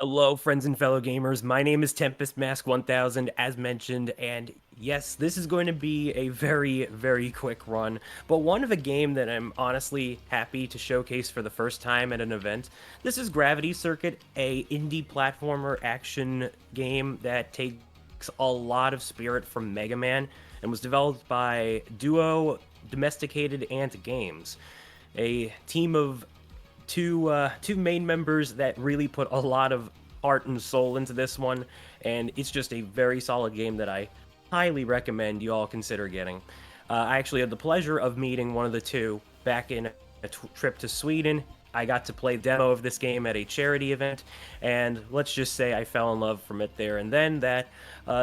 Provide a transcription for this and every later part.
Hello, friends and fellow gamers. My name is TempestMask1000, as mentioned, and yes, this is going to be a very, very quick run, but one of a game that I'm honestly happy to showcase for the first time at an event. This is Gravity Circuit, a indie platformer action game that takes a lot of spirit from Mega Man and was developed by Duo Domesticated Ant Games, a team of two main members that really put a lot of heart and soul into this one, and it's just a very solid game that I highly recommend you all consider getting. I actually had the pleasure of meeting one of the two back in a trip to Sweden. I got to play demo of this game at a charity event, and let's just say I fell in love from it there and then. That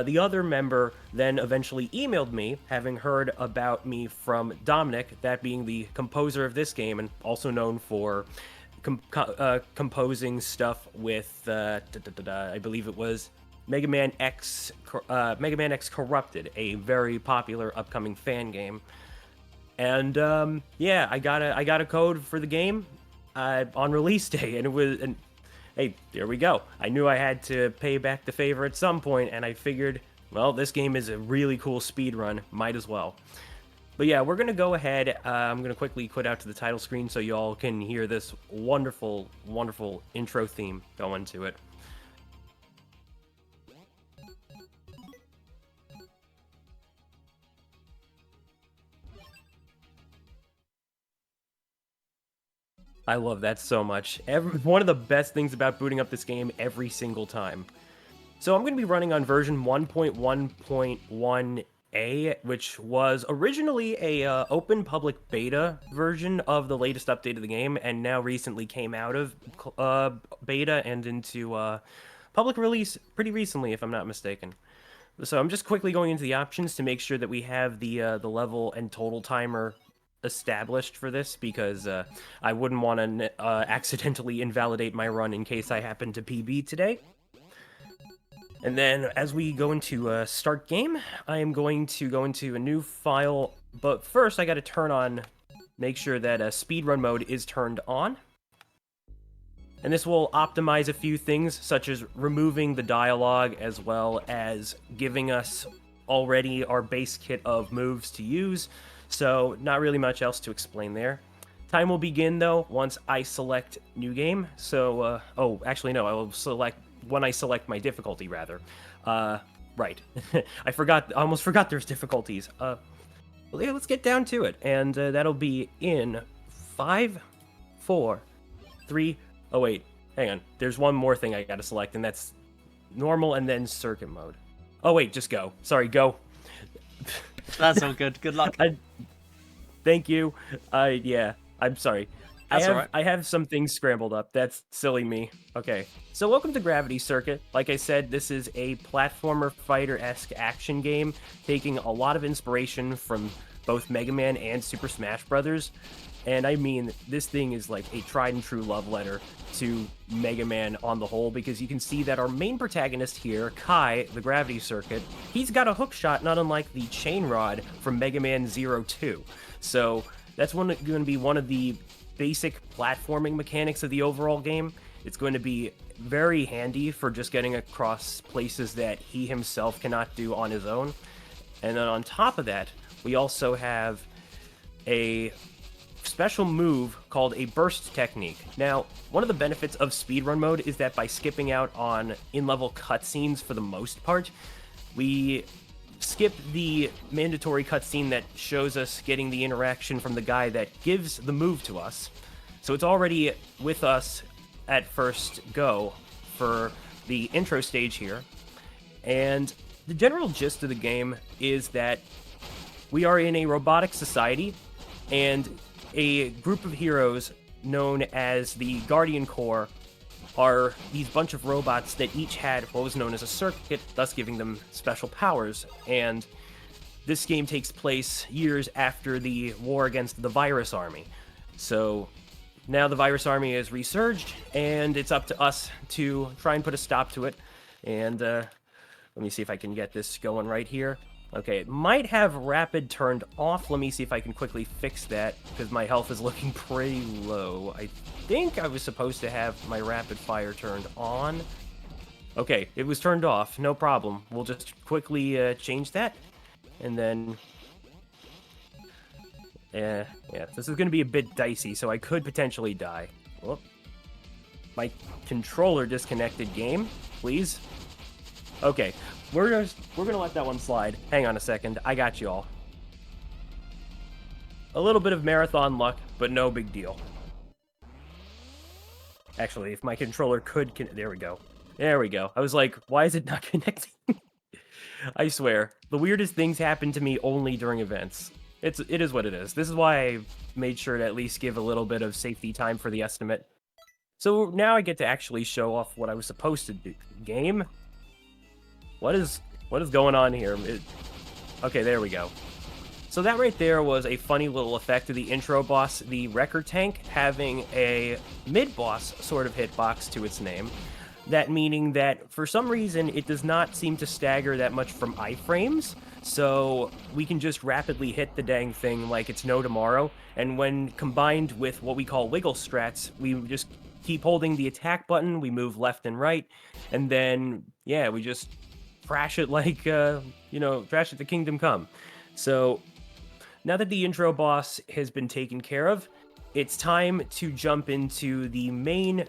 the other member then eventually emailed me, having heard about me from Dominic, that being the composer of this game and also known for composing stuff with I believe it was Mega Man X Corrupted, a very popular upcoming fan game. And yeah, I got a code for the game on release day, and it was and hey, there we go. I knew I had to pay back the favor at some point, and I figured, well, this game is a really cool speed run, might as well. But yeah, we're going to go ahead. I'm going to quickly quit out to the title screen so y'all can hear this wonderful, wonderful intro theme go into it. I love that so much. One of the best things about booting up this game every single time. So I'm going to be running on version 1.1.1a, which was originally a open public beta version of the latest update of the game, and now recently came out of beta and into public release pretty recently, if I'm not mistaken. So I'm just quickly going into the options to make sure that we have the level and total timer established for this, because I wouldn't want to accidentally invalidate my run in case I happen to PB today. And then as we go into start game, I am going to go into a new file, but first I got to make sure that speedrun mode is turned on. And this will optimize a few things, such as removing the dialogue, as well as giving us already our base kit of moves to use, so not really much else to explain there. Time will begin, though, once I select new game, so, oh, actually, no, I will select when I select my difficulty, rather. Right. I almost forgot there's difficulties. Well, yeah, let's get down to it, and that'll be in 5, 4, 3... Oh, wait, hang on. There's one more thing I gotta select, and that's normal and then circuit mode. Oh, wait, just go. Sorry, go. That's all good. Good luck. Thank you. Yeah, I'm sorry. That's alright. I have some things scrambled up. That's silly me. Okay, so welcome to Gravity Circuit. Like I said, this is a platformer fighter-esque action game, taking a lot of inspiration from both Mega Man and Super Smash Bros. And I mean, this thing is like a tried and true love letter to Mega Man on the whole, because you can see that our main protagonist here, Kai, the Gravity Circuit, he's got a hook shot not unlike the Chain Rod from Mega Man 02. So that's going to be one of the basic platforming mechanics of the overall game. It's going to be very handy for just getting across places that he himself cannot do on his own. And then on top of that, we also have a special move called a burst technique. Now, one of the benefits of speedrun mode is that by skipping out on in-level cutscenes for the most part, we skip the mandatory cutscene that shows us getting the interaction from the guy that gives the move to us. So it's already with us at first go for the intro stage here. And the general gist of the game is that we are in a robotic society, and a group of heroes known as the Guardian Corps are these bunch of robots that each had what was known as a circuit, thus giving them special powers. And this game takes place years after the war against the Virus Army. So now the Virus Army is resurged, and it's up to us to try and put a stop to it. And let me see if I can get this going right here. Okay, it might have rapid turned off. Let me see if I can quickly fix that, because my health is looking pretty low. I think I was supposed to have my rapid fire turned on. Okay, it was turned off. No problem. We'll just quickly change that. And then... yeah, this is going to be a bit dicey, so I could potentially die. Whoop. My controller disconnected game, please. Okay, we're gonna let that one slide. Hang on a second. I got you all. A little bit of marathon luck, but no big deal. Actually, if my controller could... there we go. There we go. I was like, why is it not connecting? I swear, the weirdest things happen to me only during events. It is what it is. This is why I made sure to at least give a little bit of safety time for the estimate. So now I get to actually show off what I was supposed to do. Game? What is going on here? Okay, there we go. So that right there was a funny little effect of the intro boss, the Wrecker Tank, having a mid-boss sort of hitbox to its name. That meaning that, for some reason, it does not seem to stagger that much from iframes, so we can just rapidly hit the dang thing like it's no tomorrow, and when combined with what we call wiggle strats, we just keep holding the attack button, we move left and right, and then, yeah, we just thrash it like, thrash it to Kingdom Come. So, now that the intro boss has been taken care of, it's time to jump into the main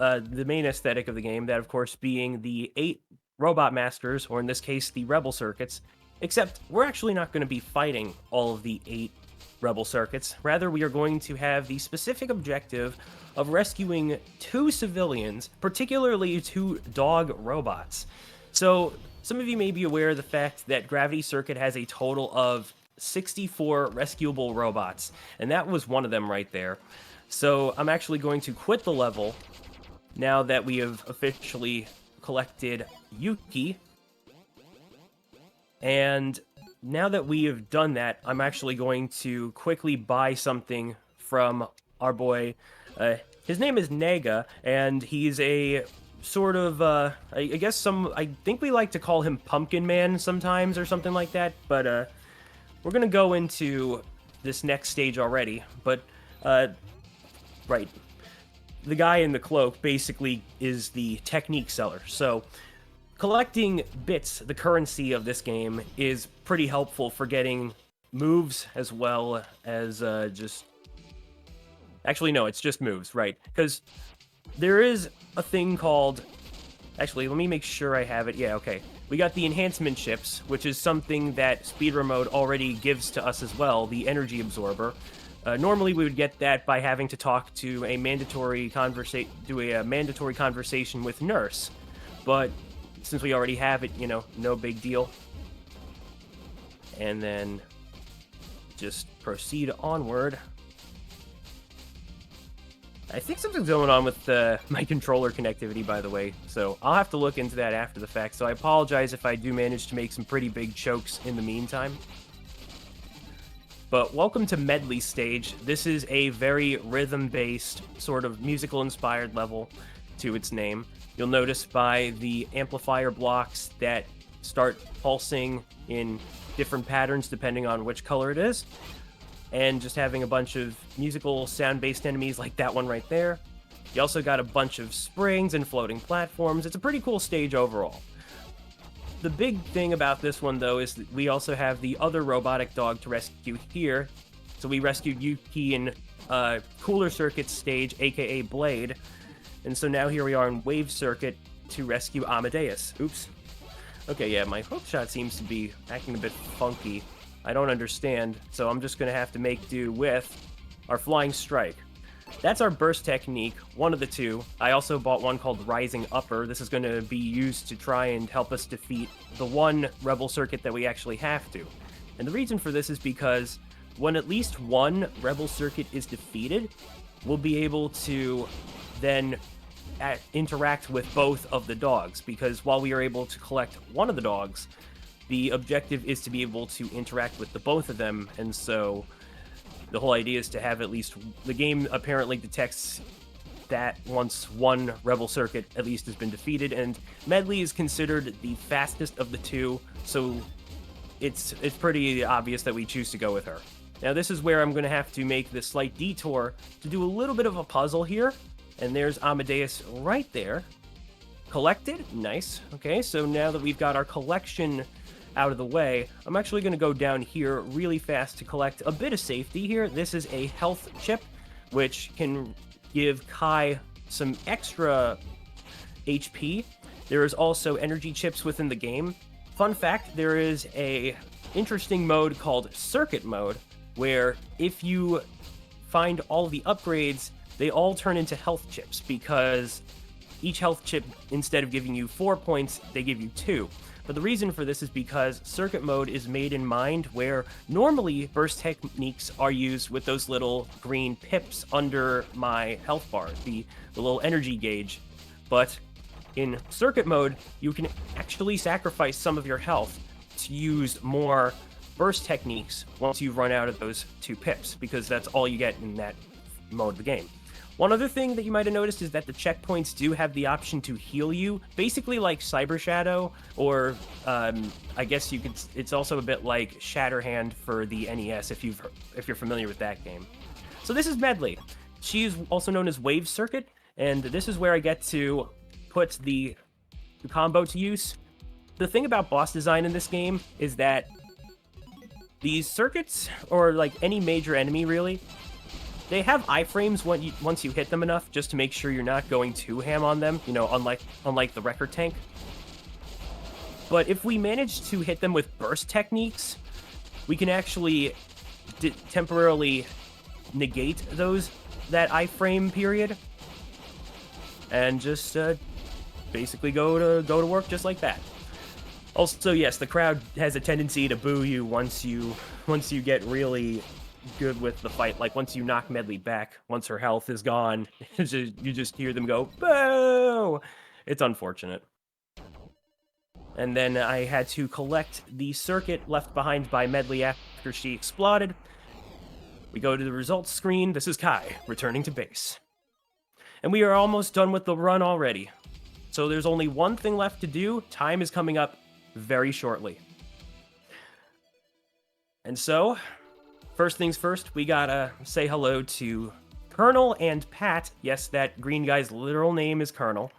aesthetic of the game, that of course being the 8 robot masters, or in this case, the rebel circuits, except we're actually not going to be fighting all of the 8 rebel circuits. Rather, we are going to have the specific objective of rescuing 2 civilians, particularly 2 dog robots. So, some of you may be aware of the fact that Gravity Circuit has a total of 64 rescuable robots, and that was one of them right there. So, I'm actually going to quit the level now that we have officially collected Yuki. And now that we have done that, I'm actually going to quickly buy something from our boy. His name is Nega, and he's a sort of, I guess I think we like to call him Pumpkin Man sometimes or something like that, but we're gonna go into this next stage already, but, right. The guy in the cloak basically is the technique seller. So collecting bits, the currency of this game, is pretty helpful for getting moves as well as just... Actually, no, it's just moves, right? Because there is a thing called... Actually, let me make sure I have it. Yeah, okay. We got the enhancement chips, which is something that speedrun mode already gives to us as well, the energy absorber. Normally, we would get that by having to talk to a mandatory conversation with Nurse, but since we already have it, no big deal. And then just proceed onward. I think something's going on with my controller connectivity, by the way, so I'll have to look into that after the fact, so I apologize if I do manage to make some pretty big chokes in the meantime. But welcome to Medley Stage. This is a very rhythm-based, sort of musical-inspired level to its name. You'll notice by the amplifier blocks that start pulsing in different patterns depending on which color it is, and just having a bunch of musical sound-based enemies like that one right there. You also got a bunch of springs and floating platforms. It's a pretty cool stage overall. The big thing about this one, though, is that we also have the other robotic dog to rescue here. So we rescued Yuki in Cooler Circuit stage, aka Blade. And so now here we are in Wave Circuit to rescue Amadeus. Oops. Okay, yeah, my hook shot seems to be acting a bit funky. I don't understand, so I'm just going to have to make do with our Flying Strike. That's our burst technique, one of the two. I also bought one called Rising Upper. This is going to be used to try and help us defeat the one Rebel Circuit that we actually have to. And the reason for this is because when at least one Rebel Circuit is defeated, we'll be able to then interact with both of the dogs, because while we are able to collect one of the dogs, the objective is to be able to interact with the both of them, and so the whole idea is to have at least... The game apparently detects that once one Rebel Circuit at least has been defeated, and Medley is considered the fastest of the two, so it's pretty obvious that we choose to go with her. Now this is where I'm going to have to make this slight detour to do a little bit of a puzzle here, and there's Amadeus right there, collected. Nice. Okay, so now that we've got our collection out of the way, I'm actually going to go down here really fast to collect a bit of safety here. This is a health chip, which can give Kai some extra HP. There is also energy chips within the game. Fun fact, there is a interesting mode called Circuit Mode, where if you find all the upgrades, they all turn into health chips, because each health chip, instead of giving you 4 points, they give you 2. But the reason for this is because Circuit Mode is made in mind where normally burst techniques are used with those little green pips under my health bar, the little energy gauge. But in Circuit Mode, you can actually sacrifice some of your health to use more burst techniques once you've run out of those 2 pips, because that's all you get in that mode of the game. One other thing that you might have noticed is that the checkpoints do have the option to heal you, basically like Cyber Shadow, or I guess you could. It's also a bit like Shatterhand for the NES if you're familiar with that game. So this is Medley. She is also known as Wave Circuit, and this is where I get to put the combo to use. The thing about boss design in this game is that these circuits, or like any major enemy really, they have iframes once you hit them enough, just to make sure you're not going too ham on them, you know, unlike the Wrecker Tank. But if we manage to hit them with burst techniques, we can actually temporarily negate that iframe period, and just basically go to work just like that. Also, yes, the crowd has a tendency to boo you once you get really good with the fight. Like, once you knock Medley back, once her health is gone, you just hear them go, boo! It's unfortunate. And then I had to collect the circuit left behind by Medley after she exploded. We go to the results screen. This is Kai, returning to base. And we are almost done with the run already. So there's only one thing left to do. Time is coming up very shortly. And so, first things first, we gotta say hello to Colonel and Pat. Yes, that green guy's literal name is Colonel.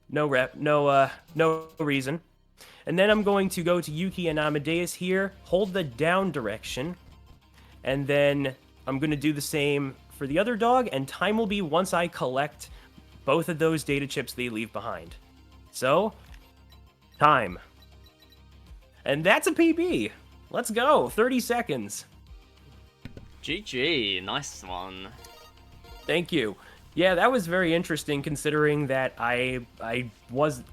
No reason. And then I'm going to go to Yuki and Amadeus here, hold the down direction, and then I'm going to do the same for the other dog, and time will be once I collect both of those data chips they leave behind. So, time. And that's a PB. Let's go. 30 seconds. GG. Nice one. Thank you. Yeah, that was very interesting, considering that I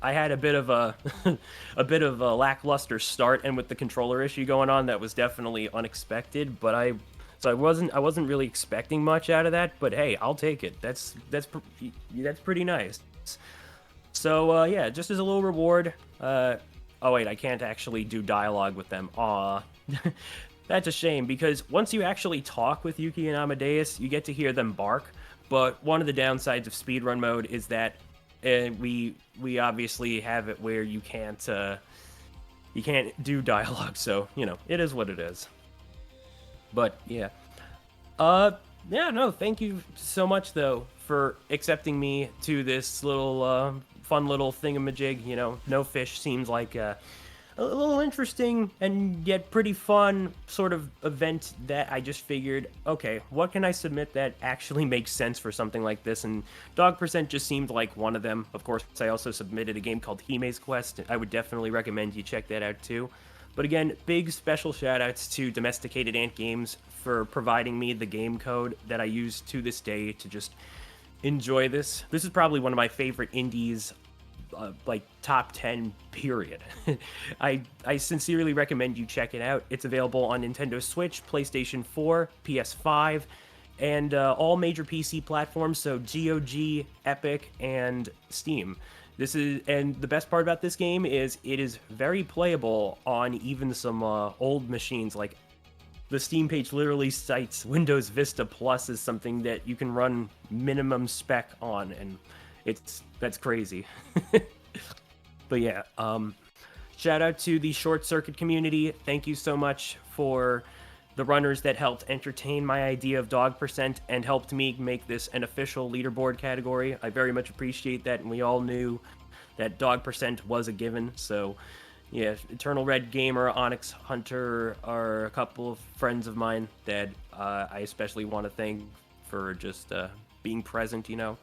had a bit of a a lackluster start, and with the controller issue going on, that was definitely unexpected. But I wasn't really expecting much out of that. But hey, I'll take it. That's pretty nice. So yeah, just as a little reward. Oh wait, I can't actually do dialogue with them. Aw. That's a shame, because once you actually talk with Yuki and Amadeus, you get to hear them bark. But one of the downsides of speedrun mode is that we obviously have it where you can't do dialogue, so, you know, it is what it is. But, yeah. Yeah, no, thank you so much, though, for accepting me to this little, fun little thingamajig. You know, No Fish seems like a little interesting and yet pretty fun sort of event that I just figured, okay, what can I submit that actually makes sense for something like this? And Dog Percent just seemed like one of them. Of course, I also submitted a game called Hime's Quest. I would definitely recommend you check that out too. But again, big special shoutouts to Domesticated Ant Games for providing me the game code that I use to this day to just enjoy this. This is probably one of my favorite indies, like top 10 period. I sincerely recommend you check it out. It's available on Nintendo Switch, PlayStation 4, PS5, and all major PC platforms, so GOG, Epic, and Steam. And the best part about this game is it is very playable on even some old machines. Like, the Steam page literally cites Windows Vista Plus as something that you can run minimum spec on, and that's crazy. But yeah, shout out to the Short Circuit community. Thank you so much for the runners that helped entertain my idea of dog percent and helped me make this an official leaderboard category. I very much appreciate that, and we all knew that dog percent was a given. So, yeah, Eternal Red Gamer, Onyx Hunter are a couple of friends of mine that I especially want to thank for just being present, you know.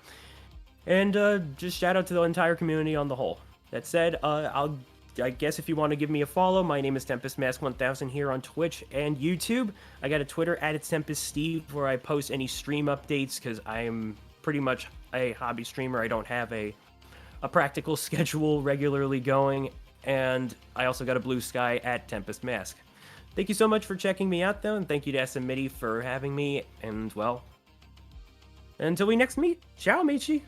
And just shout out to the entire community on the whole. That said, I guess if you want to give me a follow, my name is TempestMask1000 here on Twitch and YouTube. I got a Twitter at it's TempestSteve where I post any stream updates because I am pretty much a hobby streamer. I don't have a practical schedule regularly going. And I also got a Blue Sky at TempestMask. Thank you so much for checking me out, though, and thank you to SMMidi for having me. And, well, until we next meet, ciao, Michi!